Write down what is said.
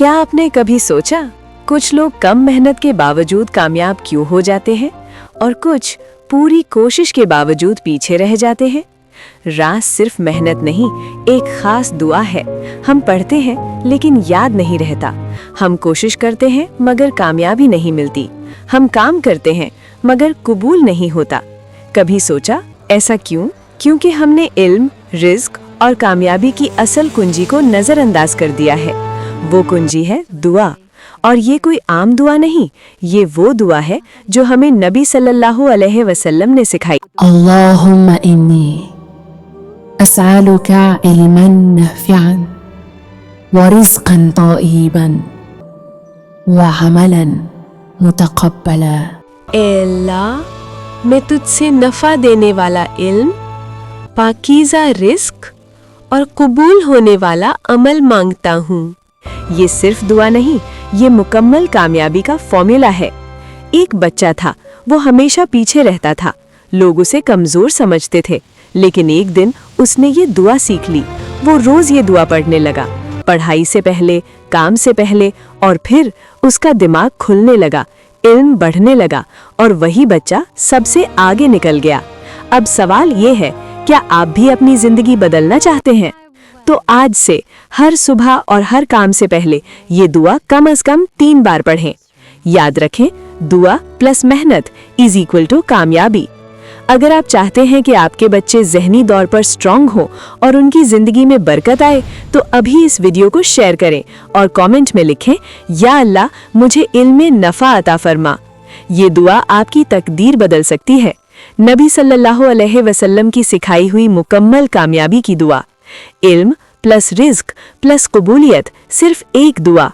क्या आपने कभी सोचा कुछ लोग कम मेहनत के बावजूद कामयाब क्यों हो जाते हैं और कुछ पूरी कोशिश के बावजूद पीछे रह जाते हैं? राज सिर्फ मेहनत नहीं, एक खास दुआ है। हम पढ़ते हैं लेकिन याद नहीं रहता। हम कोशिश करते हैं मगर कामयाबी नहीं मिलती। हम काम करते हैं मगर कबूल नहीं होता। कभी सोचा ऐसा क्यों? क्योंकि हमने इल्म, रिज्क और कामयाबी की असल कुंजी को नजरअंदाज कर दिया है। वो कुंजी है दुआ। और ये कोई आम दुआ नहीं, ये वो दुआ है जो हमें नबी सल्लल्लाहु अलैहि वसल्लम ने सिखाई। अल्लाहुम्मा इन्नी अस्अलुका इल्मन नाफिअन व रिज़्क़न तय्यिबन व अमलन मुतक़ब्बला। ऐ अल्लाह, मैं तुझसे नफ़ा देने वाला इल्म, पाकीज़ा रिज़्क और कबूल होने वाला अमल मांगता हूँ। ये सिर्फ दुआ नहीं, ये मुकम्मल कामयाबी का फॉर्मूला है। एक बच्चा था, वो हमेशा पीछे रहता था। लोग उसे कमजोर समझते थे, लेकिन एक दिन उसने ये दुआ सीख ली। वो रोज ये दुआ पढ़ने लगा, पढ़ाई से पहले, काम से पहले, और फिर उसका दिमाग खुलने लगा, इल्म बढ़ने लगा और वही बच्चा सबसे आगे निकल गया। अब सवाल ये है, क्या आप भी अपनी जिंदगी बदलना चाहते हैं? तो आज से हर सुबह और हर काम से पहले ये दुआ कम से कम 3 बार पढ़ें। याद रखें, दुआ प्लस मेहनत इज इक्वल टू कामयाबी। अगर आप चाहते हैं कि आपके बच्चे ज़हनी तौर पर स्ट्रांग हो और उनकी जिंदगी में बरकत आए, तो अभी इस वीडियो को शेयर करें और कमेंट में लिखें, या अल्लाह मुझे इल्म में नफ़ा अता फरमा। ये दुआ आपकी तकदीर बदल सकती है। नबी सल्लल्लाहु अलैहि वसल्लम की सिखाई हुई मुकम्मल कामयाबी की दुआ। इल्म प्लस रिज्क प्लस कबूलियत, सिर्फ एक दुआ।